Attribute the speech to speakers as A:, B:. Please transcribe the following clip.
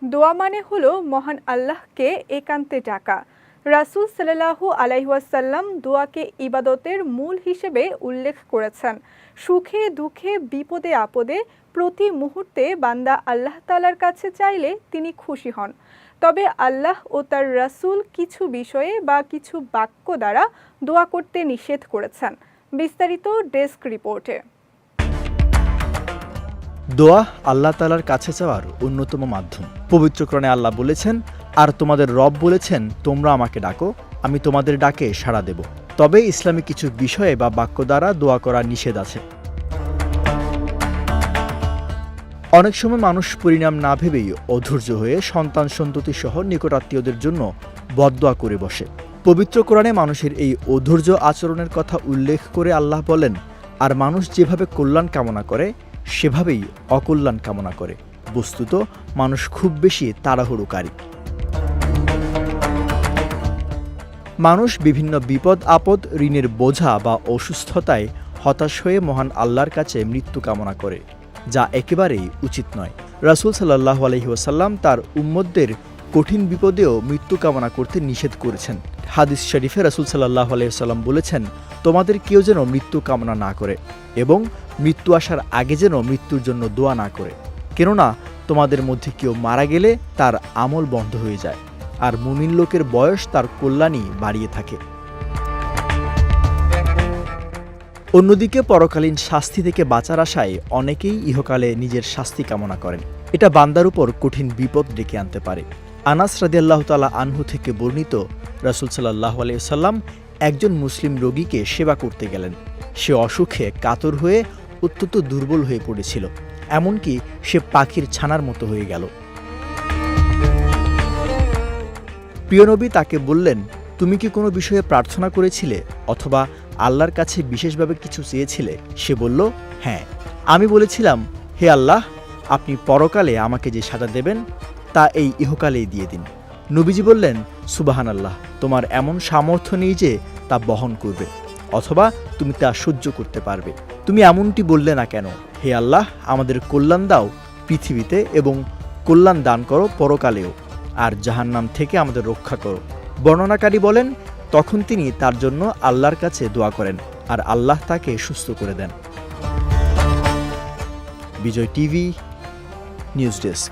A: দোয়া মানে হলো মহান আল্লাহকে একান্তে ডাকা। রাসূল সাল্লাল্লাহু আলাইহি ওয়াসাল্লাম দোয়াকে ইবাদতের মূল হিসেবে উল্লেখ করেছেন। সুখে দুঃখে বিপদে আপদে প্রতি মুহূর্তে বান্দা আল্লাহ তাআলার কাছে চাইলে তিনি খুশি হন। তবে আল্লাহ ও তার রাসূল কিছু বিষয়ে বা কিছু বাক্য দ্বারা দোয়া করতে নিষেধ করেছেন। বিস্তারিত ডেস্ক রিপোর্টে।
B: দোয়া আল্লাহ তাআলার কাছে চাওয়ার অন্যতম মাধ্যম। পবিত্র কোরআনে আল্লাহ বলেছেন, আর তোমাদের রব বলেছেন, তোমরা আমাকে ডাকো, আমি তোমাদের ডাকে সাড়া দেব। তবে ইসলামে কিছু বিষয়ে বা বাক্য দ্বারা দোয়া করা নিষেধ আছে। অনেক সময় মানুষ পরিণাম না ভেবেই অধৈর্য হয়ে সন্তান সন্ততি সহ নিকটাত্মীয়দের জন্য বদদোয়া করে বসে। পবিত্র কোরআনে মানুষের এই অধৈর্য আচরণের কথা উল্লেখ করে আল্লাহ বলেন, আর মানুষ যেভাবে কল্যাণ কামনা করে সেভাবেই অকল্যাণ কামনা করে। বস্তুত মানুষ খুব বেশি তাড়াহুড়োকারী। মানুষ বিভিন্ন বিপদ আপদ, ঋণের বোঝা বা অসুস্থতায় হতাশ হয়ে মহান আল্লাহর কাছে মৃত্যু কামনা করে, যা একেবারেই উচিত নয়। রাসূল সাল্লাল্লাহু আলাইহি ওয়াসাল্লাম তার উম্মতদের কঠিন বিপদেও মৃত্যু কামনা করতে নিষেধ করেছেন। হাদিস শরীফে রাসূল সাল্লাল্লাহু আলাইহি ওয়াসাল্লাম বলেছেন, তোমাদের কেউ যেন মৃত্যু কামনা না করে এবং মৃত্যু আসার আগে যেন মৃত্যুর জন্য দোয়া না করে, কেননা তোমাদের মধ্যে কেউ মারা গেলে তার আমল বন্ধ হয়ে যায়, আর মুমিন লোকের বয়স তার কল্যাণই বাড়িয়ে থাকে। অন্যদিকে পরকালীন শাস্তি থেকে বাঁচার আশায় অনেকেই ইহকালে নিজের শাস্তি কামনা করেন। এটা বান্দার উপর কঠিন বিপদ ডেকে আনতে পারে। আনাস রাদিয়াল্লাহু তাআলা আনহু থেকে বর্ণিত, রাসূল সাল্লাল্লাহু আলাইহি ওয়াসাল্লাম একজন মুসলিম রোগীকে সেবা করতে গেলেন। সে অসুখে কাতর হয়ে অত্যন্ত দুর্বল হয়ে পড়েছিল, এমনকি সে পাখির ছানার মতো হয়ে গেল। প্রিয় নবী তাকে বললেন, তুমি কি কোনো বিষয়ে প্রার্থনা করেছিলে অথবা আল্লাহর কাছে বিশেষভাবে কিছু চেয়েছিলে? সে বলল, হ্যাঁ, আমি বলেছিলাম, হে আল্লাহ, আপনি পরকালে আমাকে যে সাজা দেবেন তা এই ইহকালেই দিয়ে দিন। নবীজি বললেন, সুবহানাল্লাহ, তোমার এমন সামর্থ্য নেই যে তা বহন করবে অথবা তুমি তা সহ্য করতে পারবে। তুমি এমনটি বললে না কেন? হে আল্লাহ, আমাদের কল্যাণ দাও পৃথিবীতে এবং কল্যাণ দান করো পরকালেও, আর জাহান্নাম থেকে আমাদের রক্ষা করো। বর্ণনাকারী বলেন, তখন তিনি তার জন্য আল্লাহর কাছে দোয়া করেন আর আল্লাহ তাকে সুস্থ করে দেন। বিজয় টিভি নিউজ ডেস্ক।